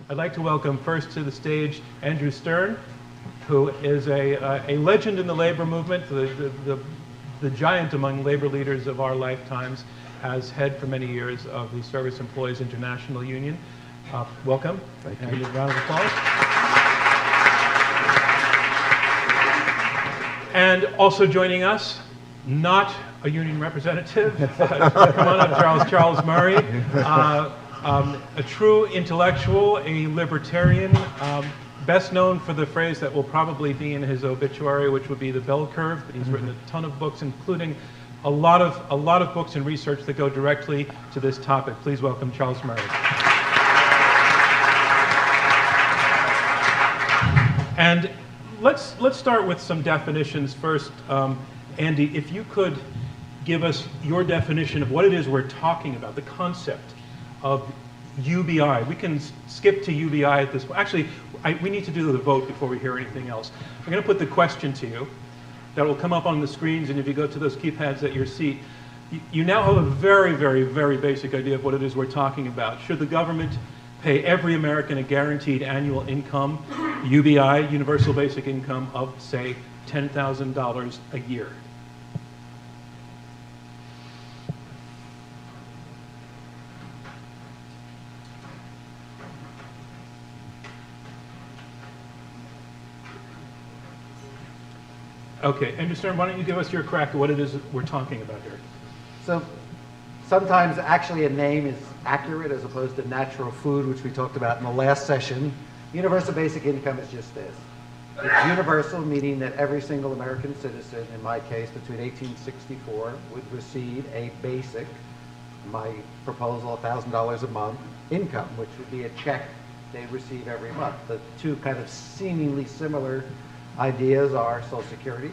I'd like to welcome first to the stage Andrew Stern, who is a legend in the labor movement, the giant among labor leaders of our lifetimes, as head for many years of the Service Employees International Union. Welcome. Thank you. And a round of applause. And also joining us, not a union representative, come on up, Charles Murray, a true intellectual, a libertarian, best known for the phrase that will probably be in his obituary, which would be the bell curve. But he's written a ton of books, including a lot of books and research that go directly to this topic. Please welcome Charles Murray. And let's start with some definitions first. Andy, if you could give us your definition of what it is we're talking about, the concept of UBI. We can skip to UBI at this point. Actually, we need to do the vote before we hear anything else. I'm going to put the question to you that will come up on the screens, and if you go to those keypads at your seat, you now have a very, very, very basic idea of what it is we're talking about. Should the government pay every American a guaranteed annual income, UBI, universal basic income, of, say, $10,000 a year? Okay, Andrew Stern, why don't you give us your crack at what it is that we're talking about here? So sometimes actually a name is accurate as opposed to natural food, which we talked about in the last session. Universal basic income is just this. It's universal, meaning that every single American citizen, in my case, between 1864, would receive a basic, my proposal, $1,000 a month, income, which would be a check they receive every month. The two kind of seemingly similar ideas are Social Security,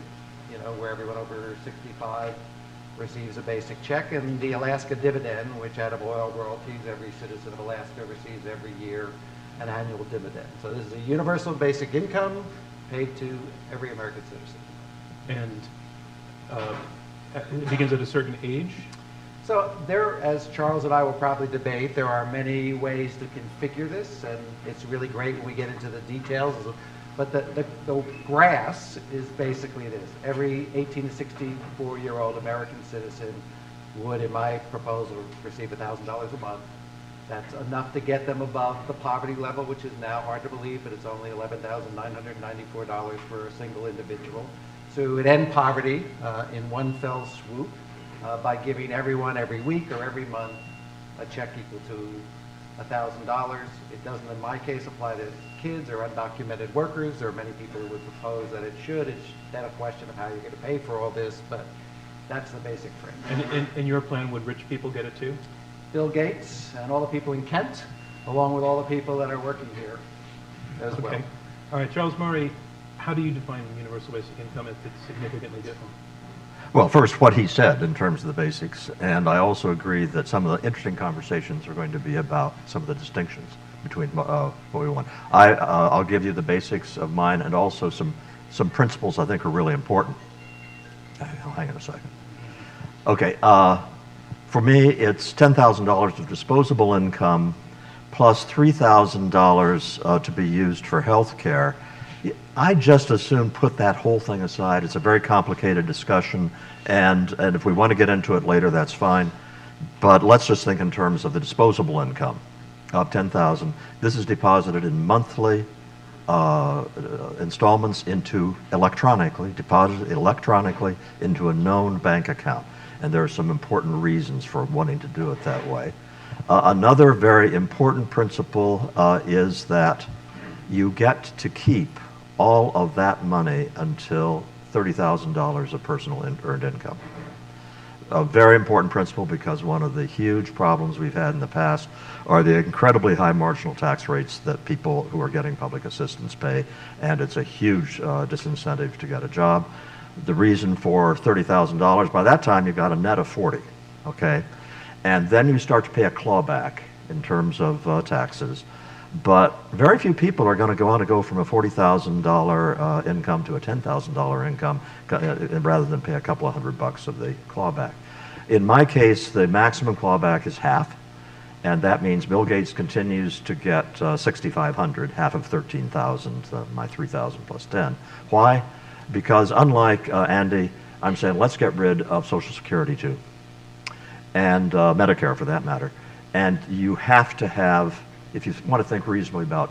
where everyone over 65 receives a basic check, and the Alaska Dividend, which out of oil royalties, every citizen of Alaska receives every year an annual dividend. So this is a universal basic income paid to every American citizen. And it begins at a certain age? So there, as Charles and I will probably debate, there are many ways to configure this, and it's really great when we get into the details. But the grass is basically this. Every 18 to 64-year-old American citizen would, in my proposal, receive $1,000 a month. That's enough to get them above the poverty level, which is now hard to believe, but it's only $11,994 for a single individual. So it would end poverty in one fell swoop by giving everyone every week or every month a check equal to $1,000. It doesn't, in my case, apply to kids or undocumented workers. There are many people who would propose that it should. It's then a question of how you're going to pay for all this, but that's the basic frame. And in your plan, would rich people get it too? Bill Gates and all the people in Kent, along with all the people that are working here as well. All right, Charles Murray, how do you define universal basic income if it's significantly different? Well, first, what he said in terms of the basics, and I also agree that some of the interesting conversations are going to be about some of the distinctions between what we want. I'll give you the basics of mine and also some principles I think are really important. Hang on a second. Okay, for me, it's $10,000 of disposable income plus $3,000 to be used for health care. I just as soon put that whole thing aside. It's a very complicated discussion, and if we want to get into it later, that's fine. But let's just think in terms of the disposable income of $10,000. This is deposited in monthly installments deposited electronically into a known bank account. And there are some important reasons for wanting to do it that way. Another very important principle is that you get to keep all of that money until $30,000 of personal earned income. A very important principle because one of the huge problems we've had in the past are the incredibly high marginal tax rates that people who are getting public assistance pay, and it's a huge disincentive to get a job. The reason for $30,000, by that time you've got a net of 40, okay? And then you start to pay a clawback in terms of taxes. But very few people are going to go on to go from a $40,000 income to a $10,000 income rather than pay a couple of $100 of the clawback. In my case, the maximum clawback is half, And that means Bill Gates continues to get 6,500, half of 13,000, my 3,000 plus 10. Why? Because unlike Andy, I'm saying let's get rid of Social Security too, and Medicare for that matter. And you have to have, if you want to think reasonably about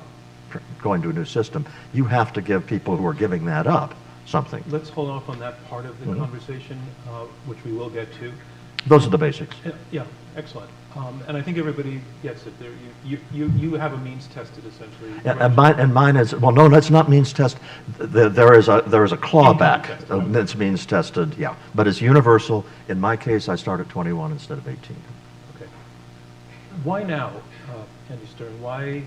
going to a new system, you have to give people who are giving that up something. Let's hold off on that part of the conversation, which we will get to. Those are the basics. Yeah, excellent. And I think everybody gets it. There, you have a means tested essentially. And mine is, well, no, that's not means test. There is a clawback that's means tested, yeah. But it's universal. In my case, I start at 21 instead of 18. Okay. Why now, Andy Stern? Why,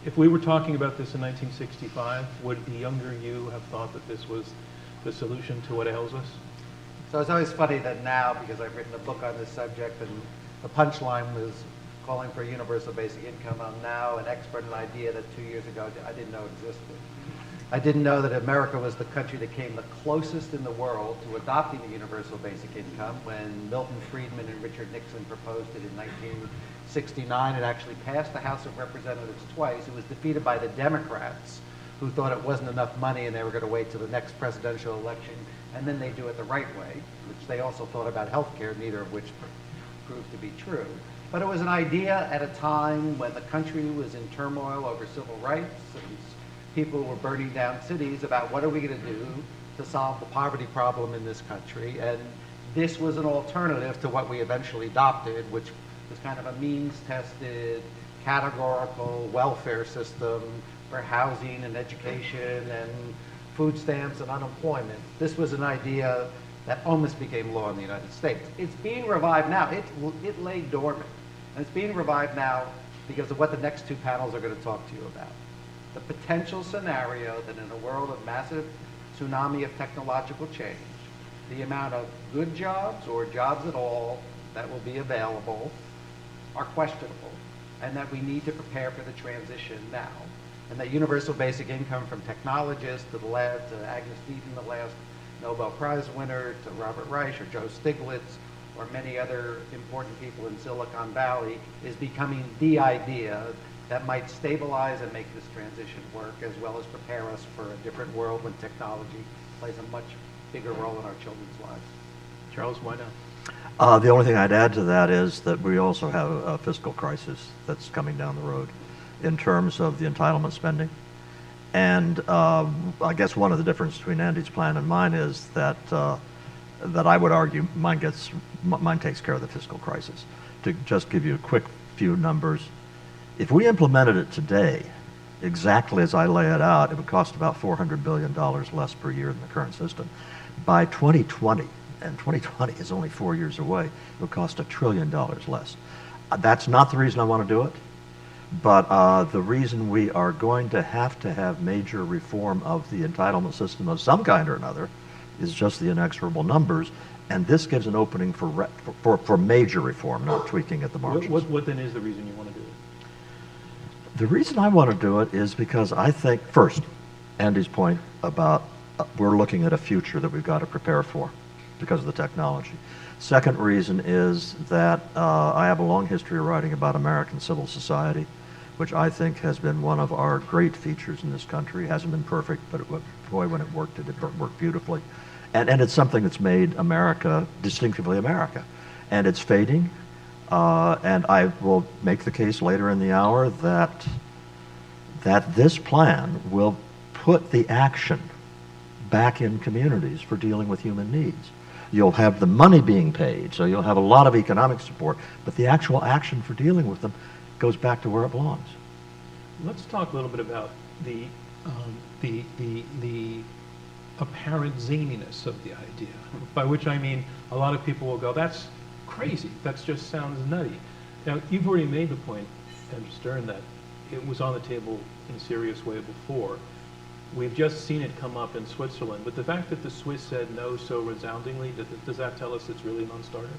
if we were talking about this in 1965, would the younger you have thought that this was the solution to what ails us? So it's always funny that now, because I've written a book on this subject, and the punchline was calling for a universal basic income, I'm now an expert in an idea that 2 years ago I didn't know existed. I didn't know that America was the country that came the closest in the world to adopting a universal basic income. When Milton Friedman and Richard Nixon proposed it in 1969, it actually passed the House of Representatives twice. It was defeated by the Democrats, who thought it wasn't enough money and they were going to wait till the next presidential election and then they do it the right way, which they also thought about health care, neither of which proved to be true. But it was an idea at a time when the country was in turmoil over civil rights and people were burning down cities about what are we going to do to solve the poverty problem in this country. And this was an alternative to what we eventually adopted, which was kind of a means-tested, categorical welfare system for housing and education and food stamps and unemployment. This was an idea that almost became law in the United States. It's being revived now. It lay dormant. And it's being revived now because of what the next two panels are going to talk to you about. The potential scenario that in a world of massive tsunami of technological change, the amount of good jobs or jobs at all that will be available are questionable, and that we need to prepare for the transition now. And that universal basic income, from technologists to Agnes Deaton, the last Nobel Prize winner, to Robert Reich or Joe Stiglitz, or many other important people in Silicon Valley, is becoming the idea that might stabilize and make this transition work, as well as prepare us for a different world when technology plays a much bigger role in our children's lives. Charles, why now? The only thing I'd add to that is that we also have a fiscal crisis that's coming down the road in terms of the entitlement spending. And I guess one of the differences between Andy's plan and mine is that that I would argue mine takes care of the fiscal crisis. To just give you a quick few numbers, if we implemented it today, exactly as I lay it out, it would cost about $400 billion less per year than the current system. By 2020, and 2020 is only 4 years away, it would cost $1 trillion less. That's not the reason I want to do it. But the reason we are going to have major reform of the entitlement system of some kind or another is just the inexorable numbers, and this gives an opening for major reform, not tweaking at the margins. What then is the reason you want to do it? The reason I want to do it is because I think, first, Andy's point about we're looking at a future that we've got to prepare for because of the technology. Second reason is that I have a long history of writing about American civil society, which I think has been one of our great features in this country. It hasn't been perfect, but boy, when it worked beautifully. And it's something that's made America distinctively America. And it's fading. And I will make the case later in the hour that this plan will put the action back in communities for dealing with human needs. You'll have the money being paid, so you'll have a lot of economic support, but the actual action for dealing with them goes back to where it belongs. Let's talk a little bit about the apparent zaniness of the idea, by which I mean a lot of people will go, that's crazy, that just sounds nutty. Now, you've already made the point, Andrew Stern, that it was on the table in a serious way before. We've just seen it come up in Switzerland, but the fact that the Swiss said no so resoundingly, does that tell us it's really a non-starter?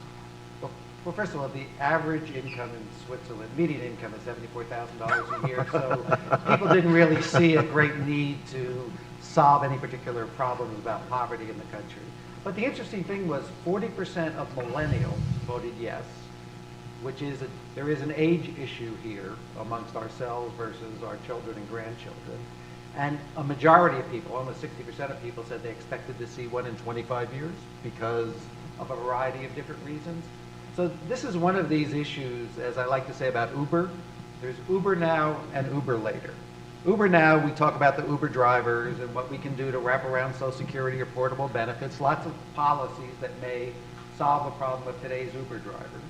Well, first of all, the average income in Switzerland, median income is $74,000 a year, so people didn't really see a great need to solve any particular problems about poverty in the country. But the interesting thing was 40% of millennials voted yes, which is there is an age issue here amongst ourselves versus our children and grandchildren. And a majority of people, almost 60% of people, said they expected to see one in 25 years because of a variety of different reasons. So this is one of these issues, as I like to say about Uber. There's Uber now and Uber later. Uber now, we talk about the Uber drivers and what we can do to wrap around Social Security or portable benefits, lots of policies that may solve the problem of today's Uber drivers.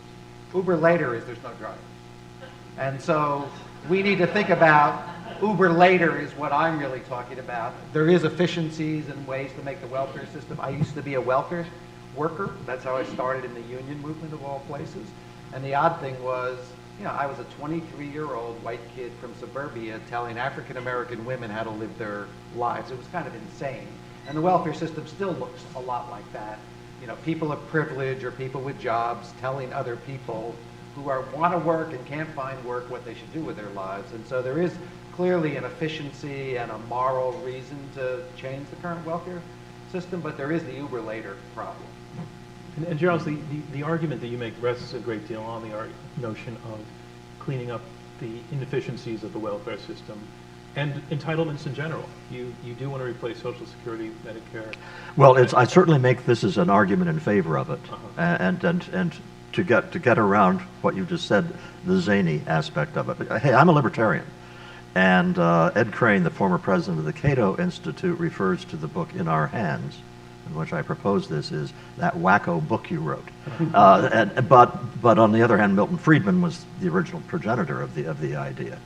Uber later is there's no drivers. And so we need to think about Uber later is what I'm really talking about. There is efficiencies and ways to make the welfare system. I used to be a welfare worker. That's how I started in the union movement of all places. And the odd thing was, you know, I was a 23-year-old white kid from suburbia telling African-American women how to live their lives. It was kind of insane. And the welfare system still looks a lot like that. You know, people of privilege or people with jobs telling other people who want to work and can't find work what they should do with their lives. And so there is clearly an efficiency and a moral reason to change the current welfare system, but there is the Uber later problem. And Charles, the argument that you make rests a great deal on the notion of cleaning up the inefficiencies of the welfare system and entitlements in general. You do want to replace Social Security, Medicare. Well, I certainly make this as an argument in favor of it, and to get around what you just said, the zany aspect of it. Hey, I'm a libertarian, and Ed Crane, the former president of the Cato Institute, refers to the book In Our Hands, in which I propose this is that wacko book you wrote. But on the other hand, Milton Friedman was the original progenitor of the idea.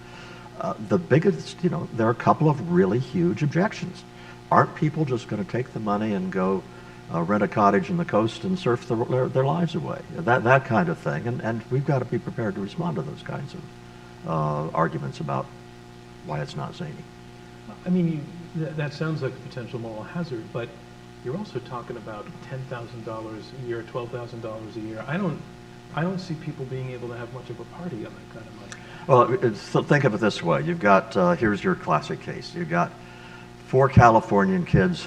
The biggest, you know, there are a couple of really huge objections. Aren't people just going to take the money and go rent a cottage on the coast and surf their lives away? That kind of thing. And we've got to be prepared to respond to those kinds of arguments about why it's not zany. I mean, that sounds like a potential moral hazard, but you're also talking about $10,000 a year, $12,000 a year. I don't see people being able to have much of a party on that kind of money. Well, think of it this way. You've got, here's your classic case. You've got 4 Californian kids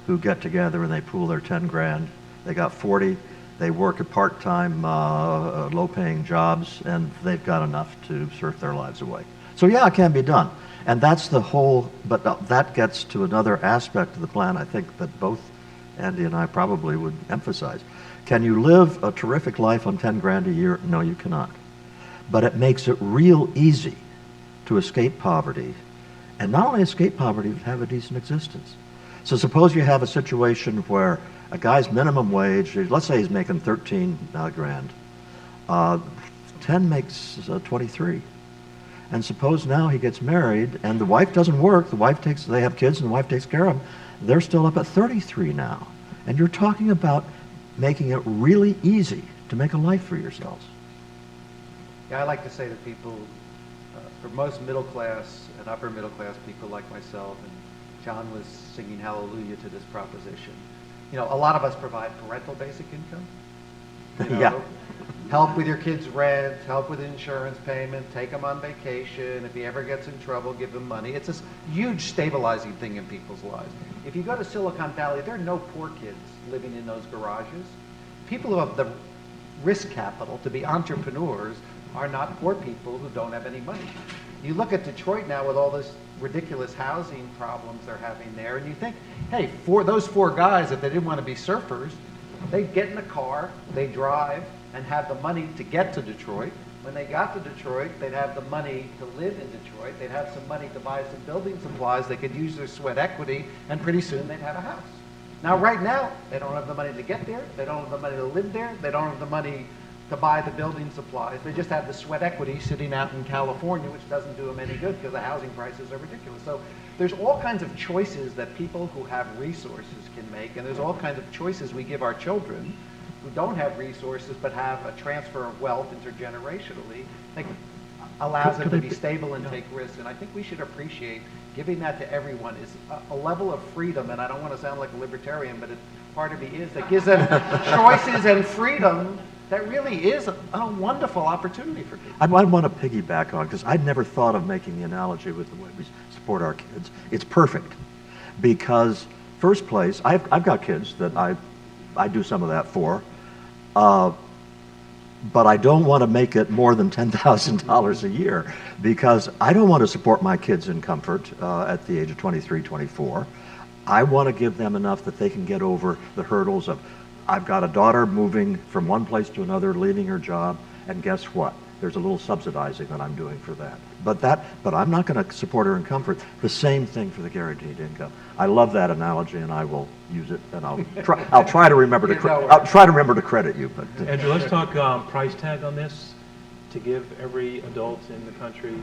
who get together and they pool their 10 grand. They got 40. They work at part-time, low-paying jobs, and they've got enough to surf their lives away. So yeah, it can be done. And that's the whole, but that gets to another aspect of the plan I think that both Andy and I probably would emphasize. Can you live a terrific life on 10 grand a year? No, you cannot. But it makes it real easy to escape poverty, and not only escape poverty, but have a decent existence. So suppose you have a situation where a guy's minimum wage, let's say he's making 13 grand, 10 makes 23. And suppose now he gets married and the wife doesn't work, they have kids and the wife takes care of them, they're still up at 33 now. And you're talking about making it really easy to make a life for yourselves. Yeah, I like to say to people, for most middle class and upper middle class people like myself, and John was singing hallelujah to this proposition, you know, a lot of us provide parental basic income. You know, Yeah. Help with your kids' rent, help with insurance payment, take them on vacation. If he ever gets in trouble, give him money. It's this huge stabilizing thing in people's lives. If you go to Silicon Valley, there are no poor kids living in those garages. People who have the risk capital to be entrepreneurs are not poor people who don't have any money. You look at Detroit now with all this ridiculous housing problems they're having there, and you think, hey, those 4 guys, if they didn't want to be surfers, they'd get in a car, they'd drive, and have the money to get to Detroit. When they got to Detroit, they'd have the money to live in Detroit. They'd have some money to buy some building supplies. They could use their sweat equity, and pretty soon they'd have a house. Now, right now, they don't have the money to get there. They don't have the money to live there. They don't have the money to buy the building supplies. They just have the sweat equity sitting out in California, which doesn't do them any good because the housing prices are ridiculous. So there's all kinds of choices that people who have resources can make, and there's all kinds of choices we give our children who don't have resources but have a transfer of wealth intergenerationally that allows them to be stable and take risks. And I think we should appreciate giving that to everyone is a level of freedom, and I don't want to sound like a libertarian, but part of me is, that gives them choices and freedom that really is a wonderful opportunity for people. I want to piggyback on, because I'd never thought of making the analogy with the way we support our kids. It's perfect, because first place, I've got kids that I do some of that for. but I don't want to make it more than $10,000 a year, because I don't want to support my kids in comfort at the age of 23, 24. I want to give them enough that they can get over the hurdles of, I've got a daughter moving from one place to another, leaving her job, and guess what? There's a little subsidizing that I'm doing for that. But I'm not going to support her in comfort. The same thing for the guaranteed income. I love that analogy, and I will use it, and I'll try to remember to credit you. But Andrew, let's talk price tag on this. To give every adult in the country,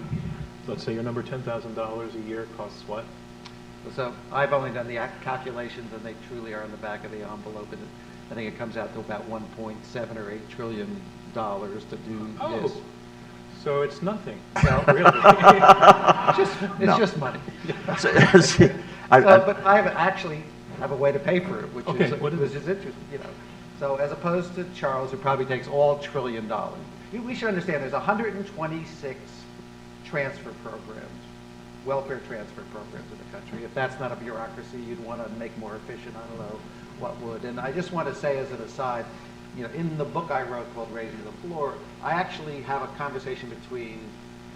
let's say your number, $10,000 a year costs what? So I've only done the calculations, and they truly are in the back of the envelope, and I think it comes out to about 1.7 or 8 trillion dollars to do this. So it's nothing. No, really. It's just money. See, But I actually have a way to pay for it, which Okay, is interesting. So as opposed to Charles, who probably takes all $1 trillion. We should understand there's 126 transfer programs, welfare transfer programs in the country. If that's not a bureaucracy you'd want to make more efficient, I don't know what would. And I just want to say as an aside, in the book I wrote called Raising the Floor, I actually have a conversation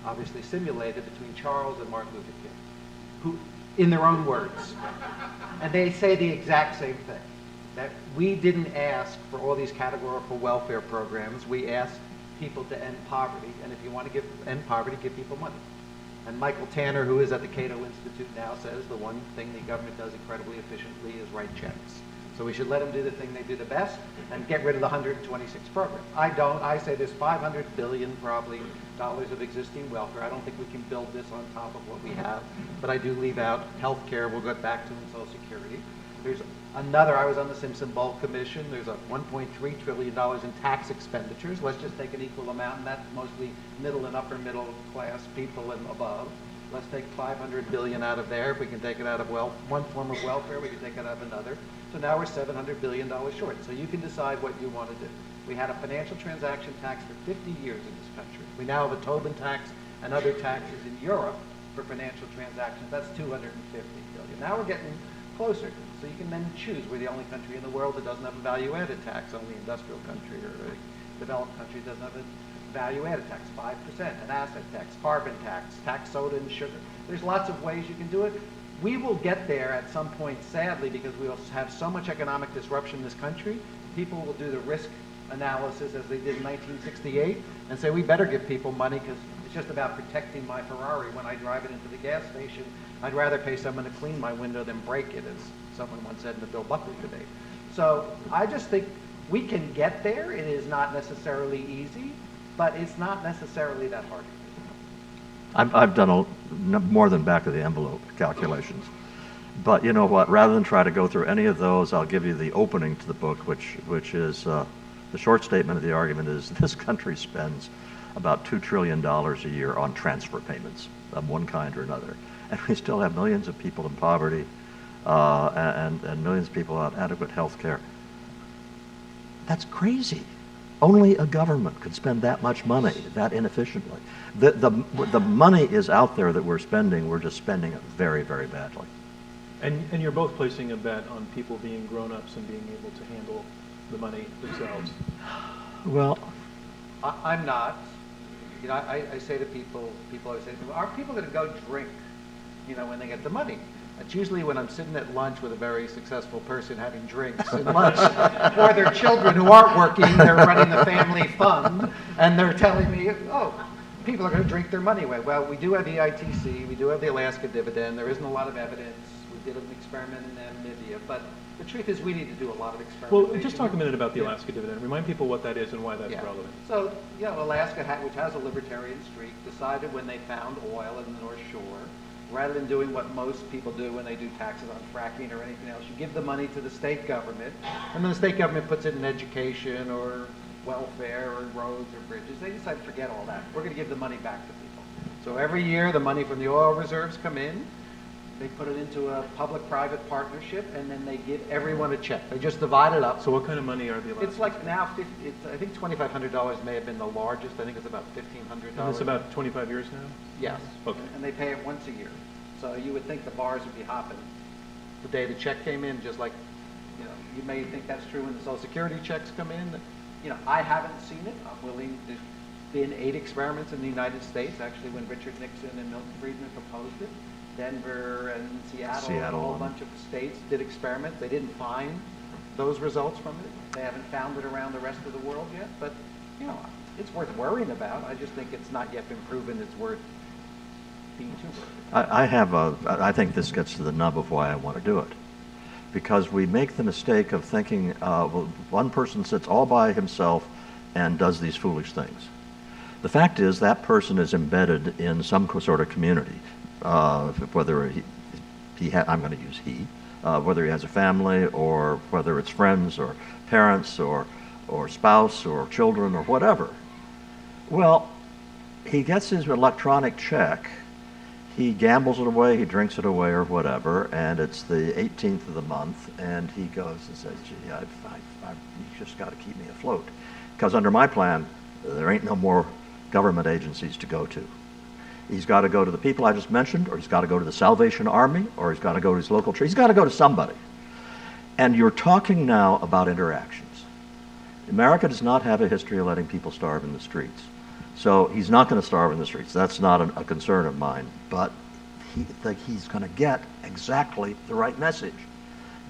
obviously simulated, between Charles and Martin Luther King, who, in their own words, and they say the exact same thing, that we didn't ask for all these categorical welfare programs. We asked people to end poverty, and if you want to end poverty, give people money. And Michael Tanner, who is at the Cato Institute now, says the one thing the government does incredibly efficiently is write checks. So we should let them do the thing they do the best and get rid of the 126 programs. I don't. I say there's $500 billion probably of existing welfare. I don't think we can build this on top of what we have, but I do leave out health care. We'll get back to in Social Security. There's another, I was on the Simpson-Bulk Commission. There's a $1.3 trillion in tax expenditures. Let's just take an equal amount, and that's mostly middle and upper middle class people and above. Let's take $500 billion out of there. If we can take it out of one form of welfare, we can take it out of another. So now we're $700 billion short. So you can decide what you want to do. We had a financial transaction tax for 50 years in this country. We now have a Tobin tax and other taxes in Europe for financial transactions. That's $250 billion. Now we're getting closer. So you can then choose. We're the only country in the world that doesn't have a value-added tax. Only industrial country or a developed country doesn't have a value-added tax, 5%, an asset tax, carbon tax soda and sugar. There's lots of ways you can do it. We will get there at some point, sadly, because we will have so much economic disruption in this country. People will do the risk analysis as they did in 1968 and say, we better give people money because it's just about protecting my Ferrari when I drive it into the gas station. I'd rather pay someone to clean my window than break it, as someone once said in the Bill Buckley debate. So I just think we can get there. It is not necessarily easy, but it's not necessarily that hard. I've done more than back of the envelope calculations. But you know what? Rather than try to go through any of those, I'll give you the opening to the book, which is the short statement of the argument is this country spends about $2 trillion a year on transfer payments of one kind or another. And we still have millions of people in poverty and millions of people without adequate health care. That's crazy. Only a government could spend that much money that inefficiently. The money is out there that we're spending. We're just spending it very, very badly. And you're both placing a bet on people being grown-ups and being able to handle the money themselves. Well, I'm not. I say to people always say to me, are people going to go drink, when they get the money? It's usually when I'm sitting at lunch with a very successful person having drinks and lunch, or their children who aren't working, they're running the family fund, and they're telling me, oh, people are going to drink their money away. Well, we do have the ITC, we do have the Alaska Dividend, there isn't a lot of evidence. We did an experiment in Namibia, but the truth is we need to do a lot of experimentation. Well, just talk a minute about the Alaska Dividend. Remind people what that is and why that's relevant. So, Alaska, which has a libertarian streak, decided when they found oil in the North Shore, rather than doing what most people do when they do taxes on fracking or anything else, you give the money to the state government, and then the state government puts it in education or welfare or roads or bridges. They decide to forget all that. We're going to give the money back to people. So every year the money from the oil reserves come in, they put it into a public-private partnership, and then they give everyone a check. They just divide it up. So what kind of money are the Alaskans? It's like now, I think $2,500 may have been the largest. I think it's about $1,500. And it's about 25 years now? Yes. Okay. And they pay it once a year. So you would think the bars would be hopping the day the check came in, just like, you may think that's true when the Social Security checks come in. I haven't seen it. I'm willing to. Been 8 experiments in the United States, actually, when Richard Nixon and Milton Friedman proposed it. Denver and Seattle, a whole bunch of states did experiments. They didn't find those results from it. They haven't found it around the rest of the world yet, but it's worth worrying about. I just think it's not yet been proven it's worth being too worried. I think this gets to the nub of why I want to do it. Because we make the mistake of thinking, well, one person sits all by himself and does these foolish things. The fact is that person is embedded in some sort of community, whether I'm going to use he, whether he has a family or whether it's friends or parents or spouse or children or whatever. Well, he gets his electronic check, he gambles it away, he drinks it away or whatever, and it's the 18th of the month, and he goes and says, gee, you just got to keep me afloat. Because under my plan, there ain't no more government agencies to go to. He's got to go to the people I just mentioned, or he's got to go to the Salvation Army, or he's got to go to his local church. He's got to go to somebody. And you're talking now about interactions. America does not have a history of letting people starve in the streets. So he's not going to starve in the streets. That's not a concern of mine. But he's going to get exactly the right message.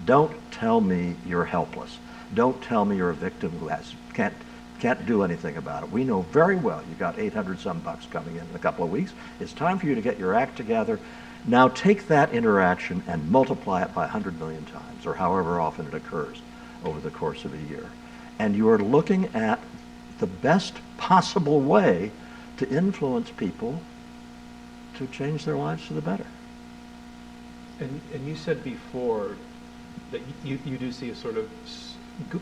Don't tell me you're helpless. Don't tell me you're a victim who can't do anything about it. We know very well you got 800 some bucks coming in a couple of weeks. It's time for you to get your act together. Now take that interaction and multiply it by 100 million times, or however often it occurs over the course of a year. And you are looking at the best possible way to influence people to change their lives for the better. And you said before that you do see a sort of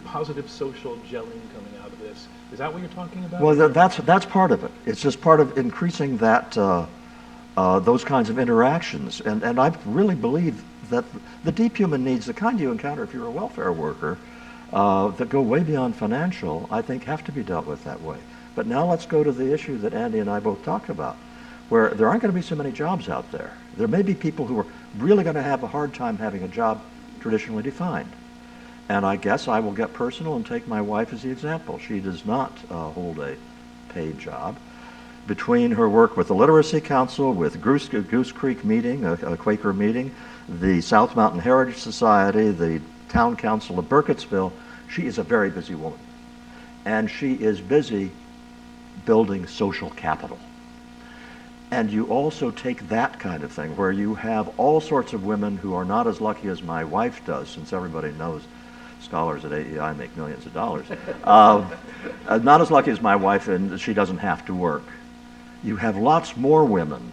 positive social gelling coming out of this. Is that what you're talking about? Well, that's part of it. It's just part of increasing that those kinds of interactions. And I really believe that the deep human needs, the kind you encounter if you're a welfare worker, that go way beyond financial, I think have to be dealt with that way. But now let's go to the issue that Andy and I both talked about, where there aren't going to be so many jobs out there. There may be people who are really going to have a hard time having a job traditionally defined. And I guess I will get personal and take my wife as the example. She does not hold a paid job. Between her work with the Literacy Council, with Goose Creek meeting, a Quaker meeting, the South Mountain Heritage Society, the Town Council of Burkittsville, she is a very busy woman. And she is busy building social capital. And you also take that kind of thing, where you have all sorts of women who are not as lucky as my wife does, since everybody knows scholars at AEI make millions of dollars. Not as lucky as my wife, and she doesn't have to work. You have lots more women,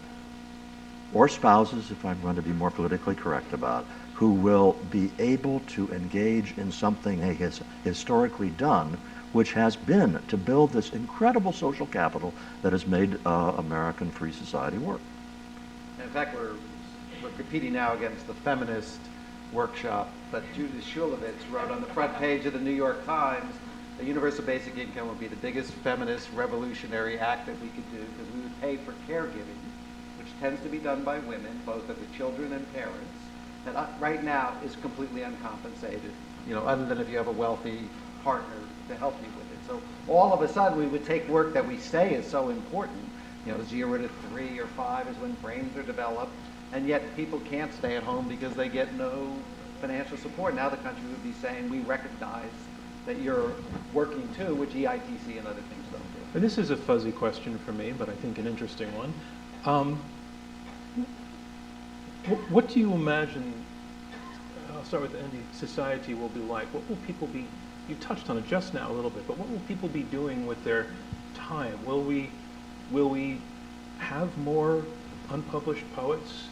or spouses, if I'm going to be more politically correct about it, who will be able to engage in something they has historically done, which has been to build this incredible social capital that has made American free society work. And in fact, we're competing now against the feminist workshop, but Judith Shulevitz wrote on the front page of the New York Times, the universal basic income would be the biggest feminist revolutionary act that we could do, because we would pay for caregiving, which tends to be done by women, both of the children and parents, that right now is completely uncompensated, other than if you have a wealthy partner to help you with it. So all of a sudden we would take work that we say is so important, 0 to 3 or 5 is when brains are developed, and yet people can't stay at home because they get no financial support. Now the country would be saying, we recognize that you're working too, which EITC and other things don't do. And this is a fuzzy question for me, but I think an interesting one. What do you imagine, I'll start with Andy, society will be like? What will people be, you touched on it just now a little bit, but what will people be doing with their time? Will we have more unpublished poets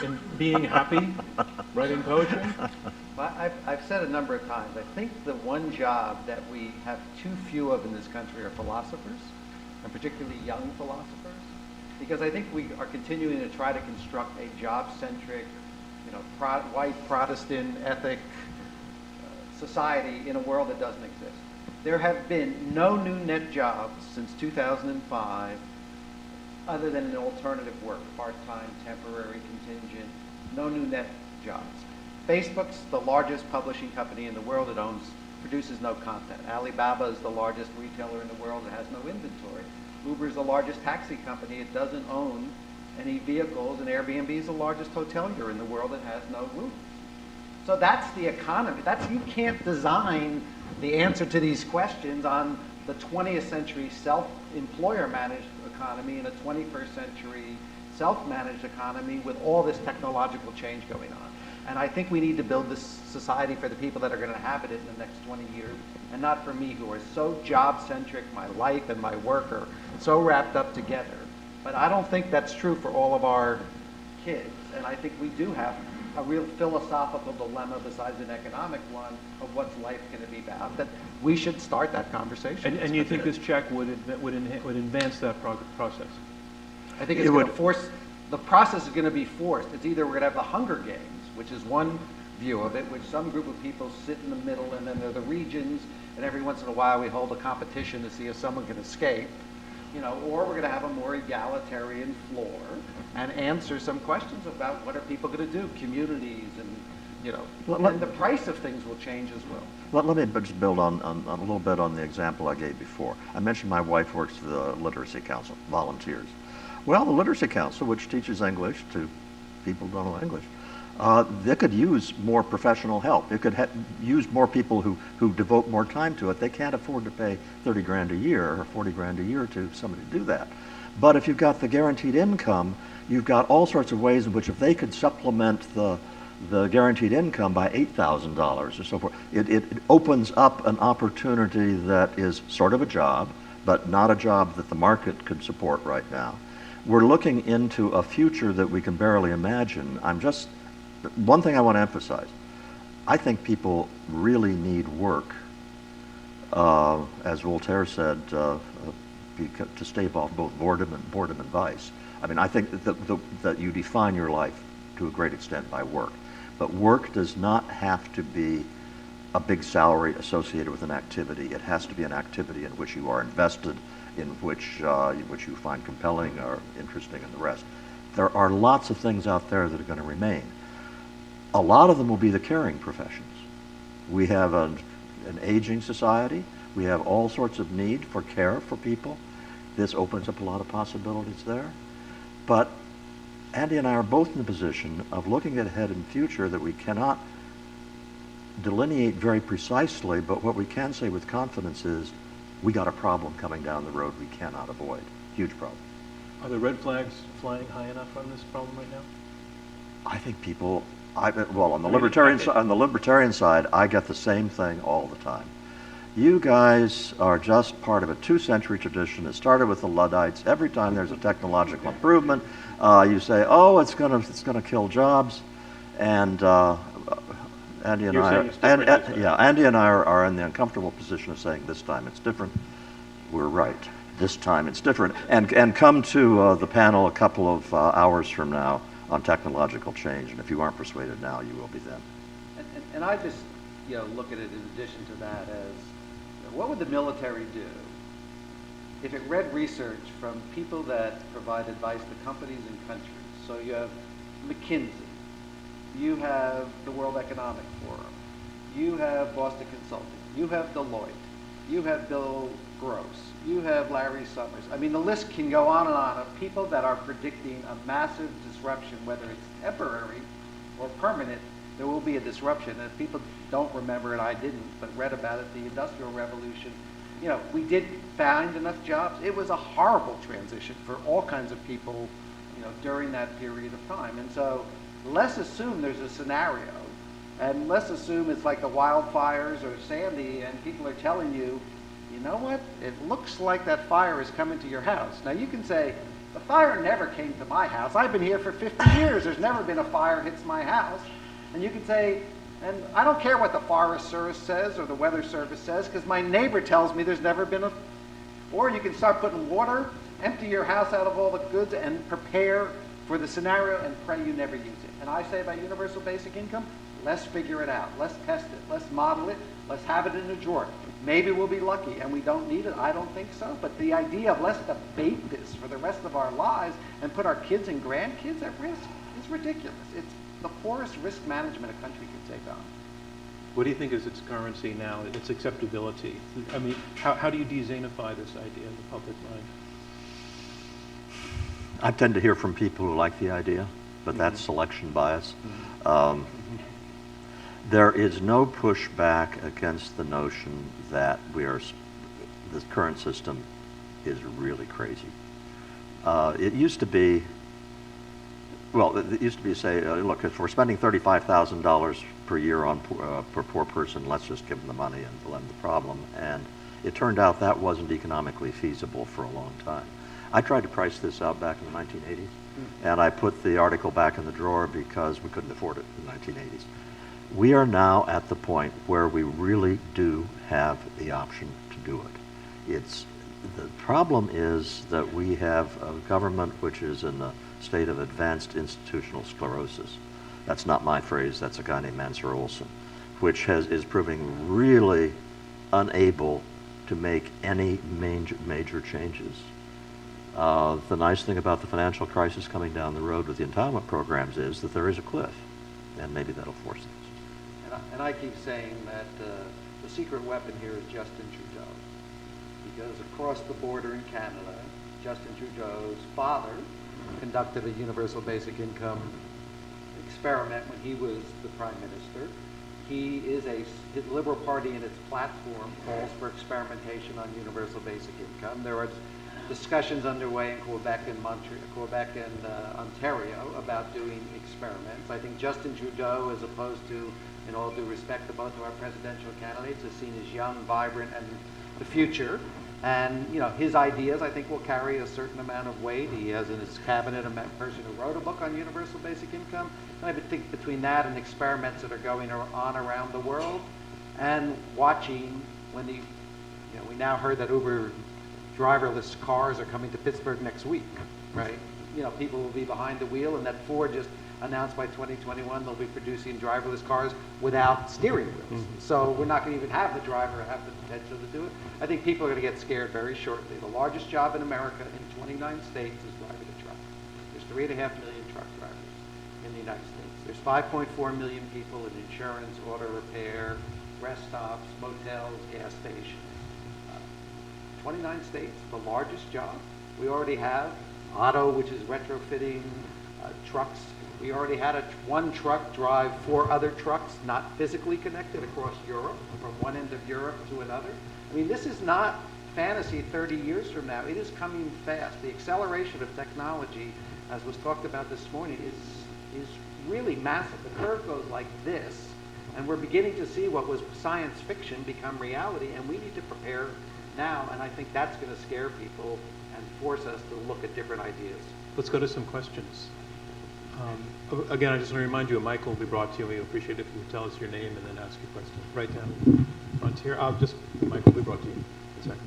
and being happy writing poetry? Well, I've said a number of times, I think the one job that we have too few of in this country are philosophers, and particularly young philosophers, because I think we are continuing to try to construct a job-centric, white Protestant ethic society in a world that doesn't exist. There have been no new net jobs since 2005 other than an alternative work, part-time, temporary, contingent, no new net jobs. Facebook's the largest publishing company in the world. It owns produces no content. Alibaba is the largest retailer in the world. It has no inventory. Uber is the largest taxi company. It doesn't own any vehicles. And Airbnb is the largest hotelier in the world. It has no rooms. So that's the economy. You can't design the answer to these questions on the 20th century self-employer managed economy and a 21st century self-managed economy with all this technological change going on. And I think we need to build this society for the people that are going to inhabit it in the next 20 years, and not for me, who are so job-centric. My life and my work are so wrapped up together. But I don't think that's true for all of our kids. And I think we do have a real philosophical dilemma besides an economic one of what's life going to be about, that we should start that conversation. And you think this check would advance that process? I think it's going to force, the process is going to be forced. It's either we're going to have the Hunger Games, which is one view of it, which some group of people sit in the middle, and then there are the regions, and every once in a while we hold a competition to see if someone can escape, or we're going to have a more egalitarian floor and answer some questions about what are people going to do, communities, and and the price of things will change as well. Let me just build on a little bit on the example I gave before. I mentioned my wife works for the Literacy Council, volunteers. Well, the Literacy Council, which teaches English to people who don't know English, they could use more professional help. It could use more people who devote more time to it. They can't afford to pay 30 grand a year or 40 grand a year to somebody to do that. But if you've got the guaranteed income, you've got all sorts of ways in which if they could supplement the guaranteed income by $8,000 or so forth, it opens up an opportunity that is sort of a job, but not a job that the market could support right now. We're looking into a future that we can barely imagine. One thing I want to emphasize, I think people really need work, as Voltaire said, to stave off both boredom and vice. I mean, I think that you define your life to a great extent by work. But work does not have to be a big salary associated with an activity. It has to be an activity in which you are invested, in which you find compelling or interesting, and the rest. There are lots of things out there that are going to remain. A lot of them will be the caring professions. We have an aging society. We have all sorts of need for care for people. This opens up a lot of possibilities there. But Andy and I are both in the position of looking ahead in the future that we cannot delineate very precisely, but what we can say with confidence is we got a problem coming down the road we cannot avoid. Huge problem. Are the red flags flying high enough on this problem right now? I think people, on the libertarian side, I get the same thing all the time. You guys are just part of a 2-century tradition. It started with the Luddites. Every time there's a technological improvement, you say, "Oh, it's gonna kill jobs," and Andy and Andy and I are in the uncomfortable position of saying this time it's different. We're right. This time it's different. And come to the panel a couple of hours from now on technological change. And if you aren't persuaded now, you will be then. And I just look at it in addition to that as, what would the military do if it read research from people that provide advice to companies and countries? So you have McKinsey, you have the World Economic Forum, you have Boston Consulting, you have Deloitte, you have Bill Gross, you have Larry Summers. I mean, the list can go on and on of people that are predicting a massive disruption, whether it's temporary or permanent. There will be a disruption, and if people don't remember, and I didn't, but read about it, the Industrial Revolution, we did find enough jobs. It was a horrible transition for all kinds of people, during that period of time. And so let's assume there's a scenario, and let's assume it's like the wildfires or Sandy, and people are telling you, you know what, it looks like that fire is coming to your house. Now you can say, the fire never came to my house. I've been here for 50 years. There's never been a fire hits my house. And you can say, and I don't care what the Forest Service says or the Weather Service says, because my neighbor tells me there's never been a... Or you can start putting water, empty your house out of all the goods, and prepare for the scenario and pray you never use it. And I say about universal basic income, let's figure it out. Let's test it. Let's model it. Let's have it in a drawer. Maybe we'll be lucky and we don't need it. I don't think so. But the idea of let's debate this for the rest of our lives and put our kids and grandkids at risk is ridiculous. It's the poorest risk management a country can take on. What do you think is its currency now, its acceptability? I mean, how do you de-Zanify this idea in the public mind? I tend to hear from people who like the idea, but that's selection bias. There is no pushback against the notion that the current system is really crazy. It used to be, say, look, if we're spending $35,000 per year on per poor person, let's just give them the money and we'll end the problem. And it turned out that wasn't economically feasible for a long time. I tried to price this out back in the 1980s, and I put the article back in the drawer because we couldn't afford it in the 1980s. We are now at the point where we really do have the option to do it. The problem is that we have a government which is in a state of advanced institutional sclerosis. That's not my phrase, that's a guy named Mansur Olson, which is proving really unable to make any major changes. The nice thing about the financial crisis coming down the road with the entitlement programs is that there is a cliff, and maybe that'll force things. And I keep saying that the secret weapon here is Justin Trudeau. Because across the border in Canada, Justin Trudeau's father conducted a universal basic income experiment when he was the prime minister. His Liberal Party in its platform calls for experimentation on universal basic income. There are discussions underway in Quebec and Ontario about doing experiments. I think Justin Trudeau, as opposed to, in all due respect to both of our presidential candidates, is seen as young, vibrant, and the future. And his ideas, I think, will carry a certain amount of weight. He has in his cabinet a person who wrote a book on universal basic income. And I would think between that and experiments that are going on around the world, and watching when we now heard that Uber driverless cars are coming to Pittsburgh next week, right? People will be behind the wheel, and that Ford just announced by 2021 they'll be producing driverless cars without steering wheels. So we're not going to even have the driver have the potential to do it. I think people are going to get scared very shortly. The largest job in America in 29 states is driving a truck. There's 3.5 million truck drivers in the United States. There's 5.4 million people in insurance, auto repair, rest stops, motels, gas stations. 29 states, the largest job. We already have auto, which is retrofitting trucks. We already had one truck drive 4 other trucks not physically connected across Europe, from one end of Europe to another. I mean, this is not fantasy 30 years from now. It is coming fast. The acceleration of technology, as was talked about this morning, is really massive. The curve goes like this, and we're beginning to see what was science fiction become reality, and we need to prepare now, and I think that's going to scare people and force us to look at different ideas. Let's go to some questions. Again, I just want to remind you, a mic will be brought to you. We appreciate it if you would tell us your name and then ask your question. Right down front here. The mic will be brought to you. A second.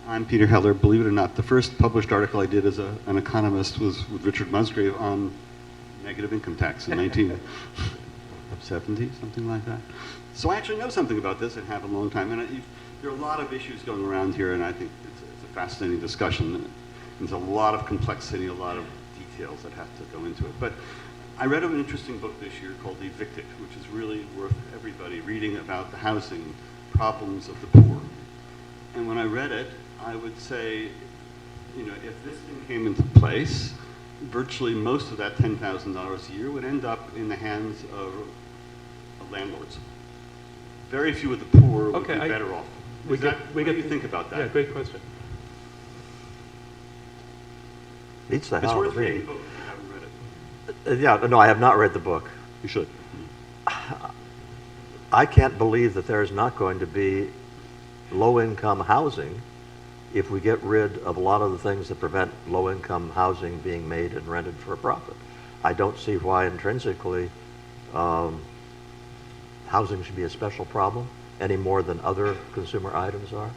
I'm Peter Heller. Believe it or not, the first published article I did as an economist was with Richard Musgrave on negative income tax in 1970, something like that. So I actually know something about this and have a long time. And there are a lot of issues going around here, and I think it's a fascinating discussion. There's a lot of complexity, a lot of details that have to go into it. But I read an interesting book this year called Evicted, which is really worth everybody reading about the housing problems of the poor. And when I read it, I would say, if this thing came into place, virtually most of that $10,000 a year would end up in the hands of landlords. Very few of the poor would be better off. What do you think about that? Yeah, great question. Beats the It's hell out worth of me. reading the book if you haven't read it. Yeah, no, I have not read the book. You should. I can't believe that there's not going to be low-income housing if we get rid of a lot of the things that prevent low-income housing being made and rented for a profit. I don't see why intrinsically housing should be a special problem any more than other consumer items are.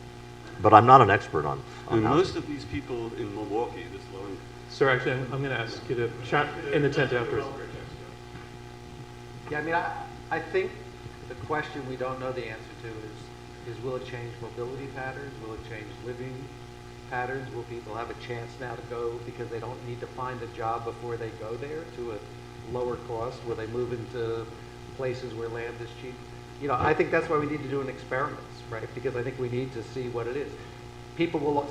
But I'm not an expert on And housing. most of these people in Milwaukee, this low income. Sir, actually, I'm going to ask you to chat in the tent afterwards. Yeah, I mean, I think the question we don't know the answer to is will it change mobility patterns? Will it change living patterns? Will people have a chance now to go because they don't need to find a job before they go there to a lower cost? Will they move into places where land is cheap? You know, I think that's why we need to do an experiments, right? Because I think we need to see what it is.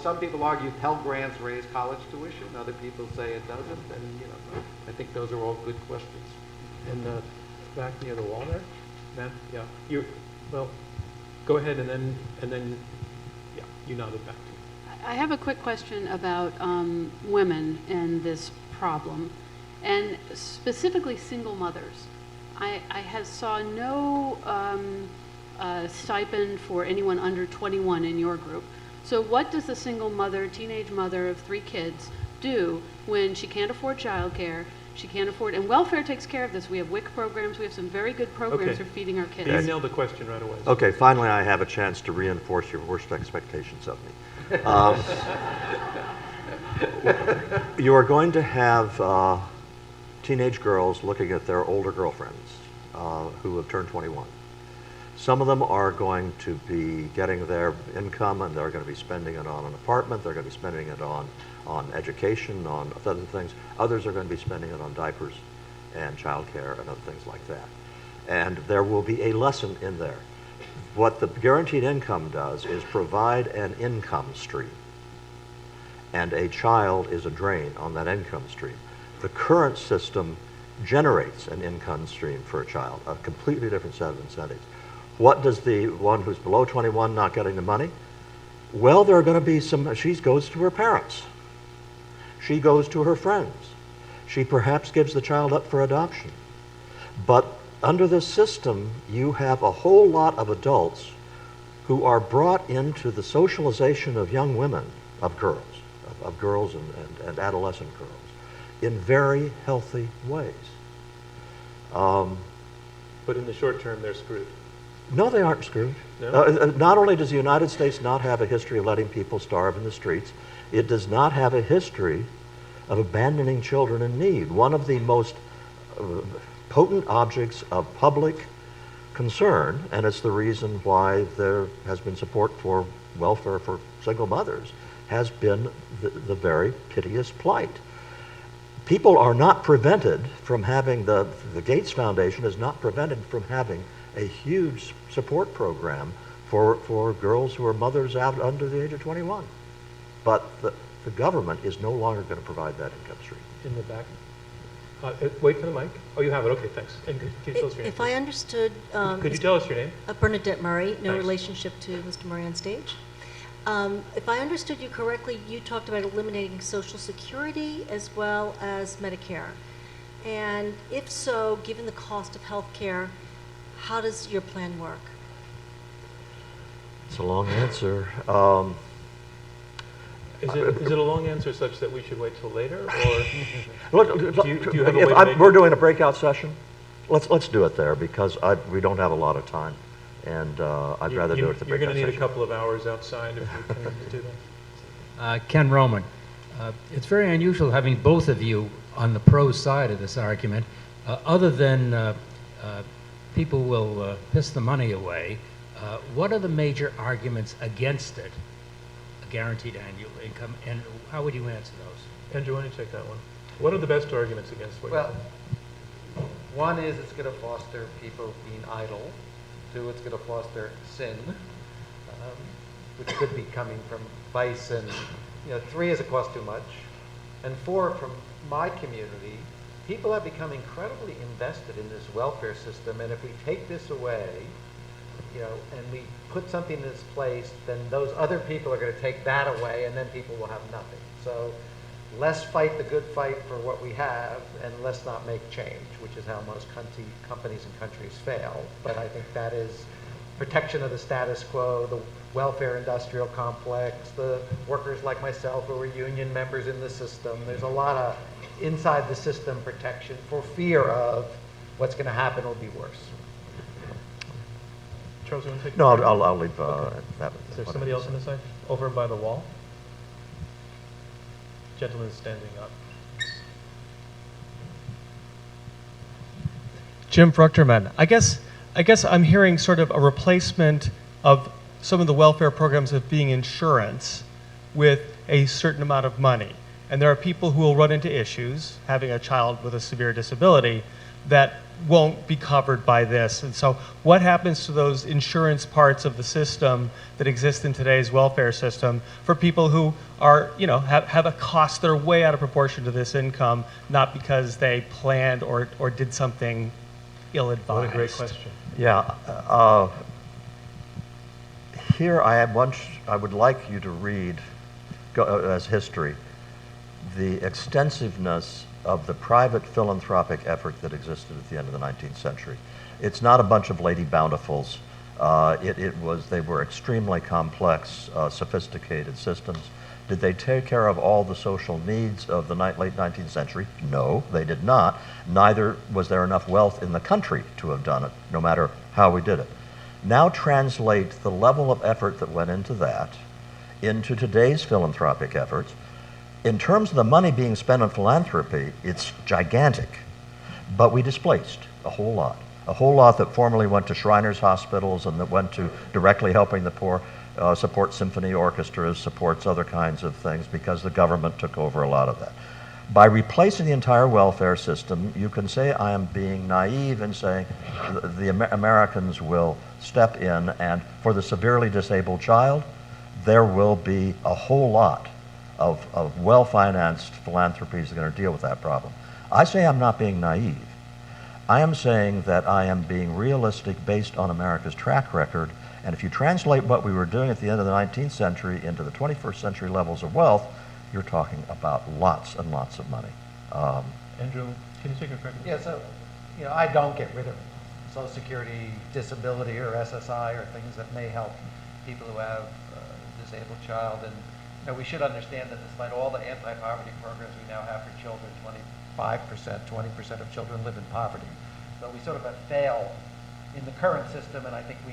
Some people argue Pell Grants raise college tuition. Other people say it doesn't. And, you know, I think those are all good questions. In the back near the wall there? Ma'am? Yeah. Well, go ahead and then, yeah, you nodded back to me. I have a quick question about women and this problem, and specifically single mothers. I saw no stipend for anyone under 21 in your group. So what does the single mother, teenage mother of 3 kids, do when she can't afford childcare, she can't afford, and welfare takes care of this. We have WIC programs, we have some very good programs Okay. for feeding our kids. You nailed the question right away. Okay, finally I have a chance to reinforce your worst expectations of me. You are going to have teenage girls looking at their older girlfriends who have turned 21. Some of them are going to be getting their income and they're going to be spending it on an apartment, they're going to be spending it on education, on other things. Others are going to be spending it on diapers and childcare and other things like that. And there will be a lesson in there. What the guaranteed income does is provide an income stream. And a child is a drain on that income stream. The current system generates an income stream for a child, a completely different set of incentives. What does the one who's below 21 not getting the money? Well, there are going to be she goes to her parents. She goes to her friends. She perhaps gives the child up for adoption. But under this system, you have a whole lot of adults who are brought into the socialization of young women, of girls and adolescent girls, in very healthy ways. But in the short term, they're screwed. No, they aren't screwed. No? Not only does the United States not have a history of letting people starve in the streets, it does not have a history of abandoning children in need. One of the most potent objects of public concern, and it's the reason why there has been support for welfare for single mothers, has been the very piteous plight. People are not prevented from having, the Gates Foundation is not prevented from having a huge support program for girls who are mothers out under the age of 21. But the government is no longer going to provide that income stream. In the back. Wait for the mic. Oh, you have it. Okay, thanks. And could you tell us your name? If I understood, Could you tell us your name? Bernadette Murray, no Thanks. relationship to Mr. Murray on stage. If I understood you correctly, you talked about eliminating Social Security as well as Medicare. And if so, given the cost of health care, how does your plan work? It's a long answer. Is it a long answer such that we should wait till later, or Look, do you have a way to make we're it? doing a breakout session. Let's do it there because we don't have a lot of time, and I'd rather do it at the You're breakout going to need a session. couple of hours outside if we can do that. Ken Roman. It's very unusual having both of you on the pro side of this argument. Other than people will piss the money away, what are the major arguments against it, a guaranteed annual income, and how would you answer those? Andrew, why don't you take that one? What are the best arguments against what Well, you one is it's going to foster people being idle. 2, it's going to foster sin, which could be coming from vice. And 3 is it costs too much. And 4, from my community, people have become incredibly invested in this welfare system. And if we take this away, and we put something in its place, then those other people are going to take that away, and then people will have nothing. So let's fight the good fight for what we have, and let's not make change, which is how most companies and countries fail. But I think that is protection of the status quo, the welfare industrial complex, the workers like myself who are union members in the system. There's a lot of inside the system protection for fear of what's going to happen will be worse. Charles, you want to take No, it? I'll leave Okay. that. Is there somebody else on this side? Over by the wall? Gentleman standing up. Jim Fruchterman. I guess I'm hearing sort of a replacement of some of the welfare programs of being insurance with a certain amount of money. And there are people who will run into issues, having a child with a severe disability, that won't be covered by this. And so what happens to those insurance parts of the system that exist in today's welfare system for people who are, you know, have a cost that are way out of proportion to this income, not because they planned or did something ill-advised? What a great question. Yeah. Here I would like you to read, as history, the extensiveness of the private philanthropic effort that existed at the end of the 19th century. It's not a bunch of Lady Bountifuls. They were extremely complex, sophisticated systems. Did they take care of all the social needs of the late 19th century? No, they did not. Neither was there enough wealth in the country to have done it, no matter how we did it. Now translate the level of effort that went into that into today's philanthropic efforts. In terms of the money being spent on philanthropy, it's gigantic, but we displaced a whole lot. A whole lot that formerly went to Shriners hospitals and that went to directly helping the poor, support symphony orchestras, supports other kinds of things, because the government took over a lot of that. By replacing the entire welfare system, you can say I am being naive in saying the Americans will step in, and for the severely disabled child, there will be a whole lot of well-financed philanthropies that are going to deal with that problem. I say I'm not being naive. I am saying that I am being realistic based on America's track record, and if you translate what we were doing at the end of the 19th century into the 21st century levels of wealth, you're talking about lots and lots of money. Andrew, can you take a crack? Yeah, so, you know, I don't get rid of Social Security, disability, or SSI, or things that may help people who have a disabled child. And you know, we should understand that despite all the anti-poverty programs we now have for children, 25%, 20% of children live in poverty. But we sort of have failed in the current system, and I think we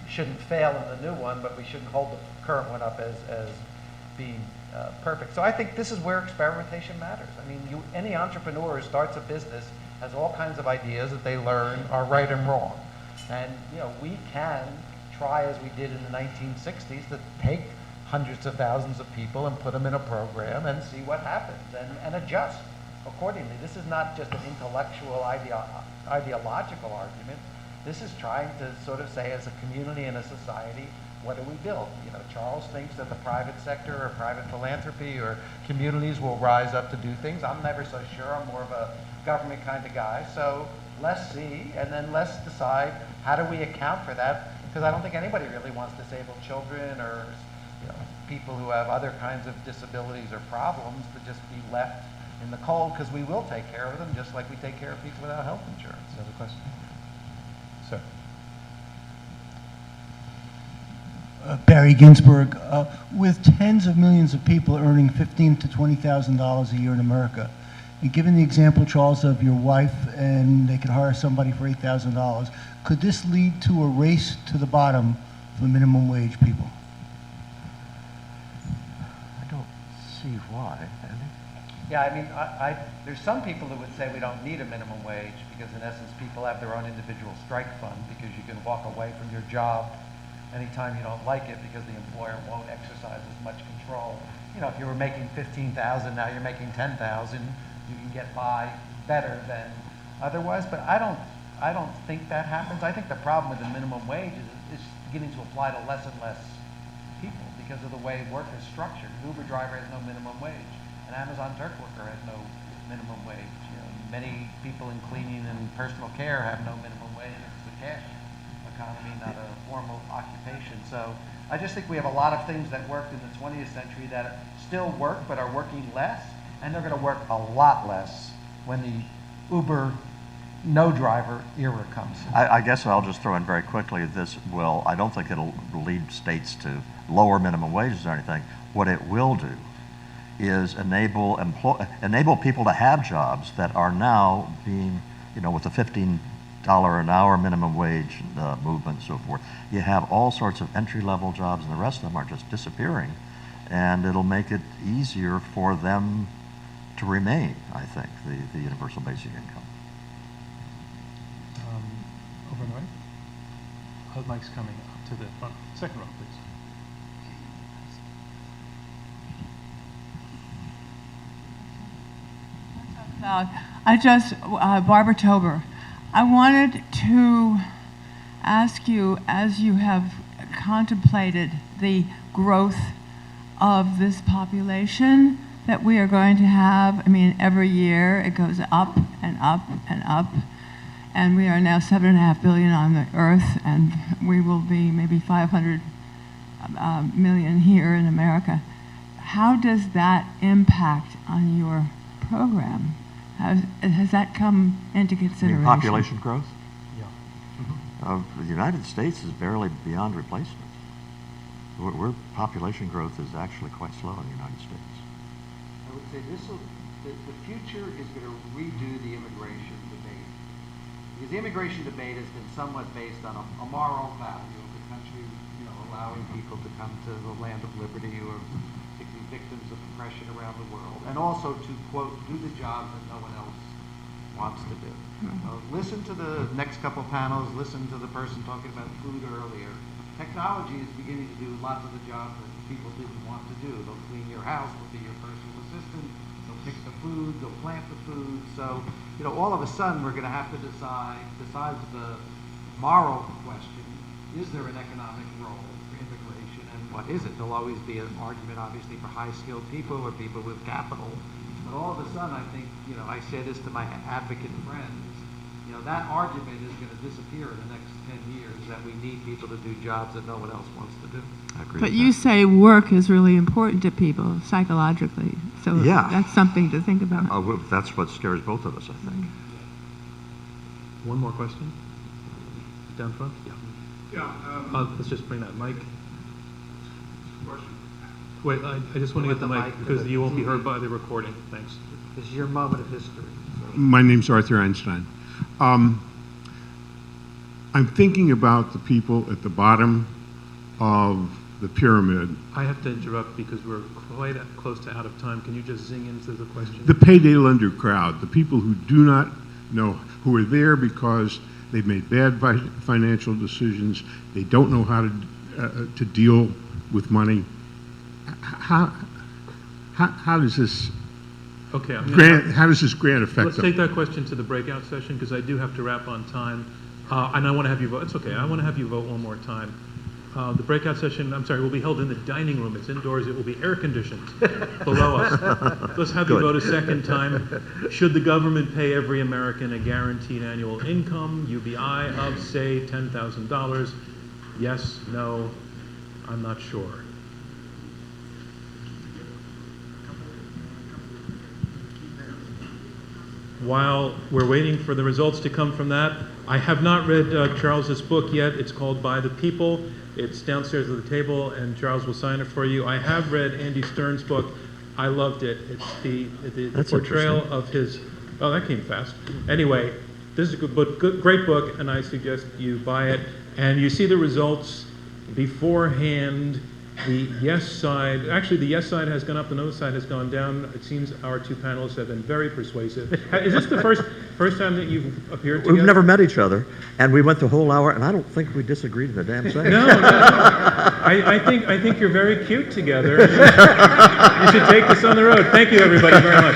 shouldn't fail in the new one, but we shouldn't hold the current one up as being perfect. So I think this is where experimentation matters. I mean, any entrepreneur who starts a business has all kinds of ideas that they learn are right and wrong. And you know, we can try, as we did in the 1960s, to take hundreds of thousands of people and put them in a program and see what happens and adjust accordingly. This is not just an intellectual ideological argument. This is trying to sort of say, as a community and a society, what do we build? You know, Charles thinks that the private sector or private philanthropy or communities will rise up to do things. I'm never so sure. I'm more of a government kind of guy. So let's see, and then let's decide how do we account for that, because I don't think anybody really wants disabled children or people who have other kinds of disabilities or problems to just be left in the cold, because we will take care of them just like we take care of people without health insurance. Another question? Sir. Barry Ginsberg, with tens of millions of people earning $15,000 to $20,000 a year in America, and given the example, Charles, of your wife, and they could hire somebody for $8,000, could this lead to a race to the bottom for minimum wage people? I don't see why. Andy? Yeah, I mean, there's some people who would say we don't need a minimum wage because, in essence, people have their own individual strike fund, because you can walk away from your job anytime you don't like it because the employer won't exercise as much control. You know, if you were making $15,000, now you're making $10,000, you can get by better than otherwise. But I don't think that happens. I think the problem with the minimum wage is beginning to apply to less and less people because of the way work is structured. An Uber driver has no minimum wage. An Amazon Turk worker has no minimum wage. You know, many people in cleaning and personal care have no minimum wage. It's a cash economy, not a formal occupation. So I just think we have a lot of things that worked in the 20th century that still work but are working less, and they're going to work a lot less when the Uber no driver era comes. I guess I'll just throw in very quickly, I don't think it'll lead states to lower minimum wages or anything. What it will do is enable people to have jobs that are now being, with the $15 an hour minimum wage movement and so forth. You have all sorts of entry-level jobs, and the rest of them are just disappearing, and it'll make it easier for them to remain, I think, the universal basic income. Over on the right. The mic's coming up to the front. Second row, please. Barbara Tober. I wanted to ask you, as you have contemplated the growth of this population that we are going to have, I mean, every year it goes up and up and up, and we are now 7.5 billion on the earth, and we will be maybe 500 million here in America. How does that impact on your program? Has that come into consideration? Population growth? Yeah. The United States is barely beyond replacement. Population growth is actually quite slow in the United States. I would say the future is going to redo the immigration debate. Because the immigration debate has been somewhat based on a moral value of the country, allowing people to come to the land of liberty, or particularly victims of oppression around the world, and also to, quote, do the jobs that no one else wants to do. Listen to the next couple panels, listen to the person talking about food earlier. Technology is beginning to do lots of the jobs that people didn't want to do. They'll clean your house, they'll be your personal assistant, they'll pick the food, they'll plant the food. So, all of a sudden we're going to have to decide, besides the moral question, is there an economic role for immigration, and what is it? There'll always be an argument, obviously, for high-skilled people or people with capital. But all of a sudden, I think, I say this to my advocate friends, that argument is going to disappear in the next 10 years, that we need people to do jobs that no one else wants to do. I agree But with you that. say work is really important to people psychologically, so Yeah. that's something to think about. Well, that's what scares both of us, I think. One more question? Down front? Yeah. Let's just bring that mic. Wait, I just want to get the mic because you won't be heard by the recording. Thanks. This is your moment of history. My name's Arthur Einstein. I'm thinking about the people at the bottom of the pyramid. I have to interrupt because we're quite close to out of time. Can you just zing into the question? The payday lender crowd, the people who do not know, who are there because they've made bad financial decisions, they don't know how to deal with money. How does this Okay, how does this grant affect let's them? take that question to the breakout session because I do have to wrap on time. And I want to have you vote. It's okay. I want to have you vote one more time. The breakout session, I'm sorry, will be held in the dining room. It's indoors. It will be air conditioned below us. Let's have you vote a second time. Should the government pay every American a guaranteed annual income, UBI, of, say, $10,000? Yes, no, I'm not sure. While we're waiting for the results to come from that, I have not read Charles's book yet. It's called By the People. It's downstairs at the table, and Charles will sign it for you. I have read Andy Stern's book. I loved it. It's the portrayal of his... Oh, that came fast. Anyway, this is a good book, great book, and I suggest you buy it. And you see the results beforehand. The yes side, actually the yes side has gone up, the no side has gone down. It seems our two panelists have been very persuasive. Is this the first time that you've appeared together? We've never met each other, and we went the whole hour, and I don't think we disagreed in a damn thing. No. I think you're very cute together. You should take this on the road. Thank you, everybody, very much.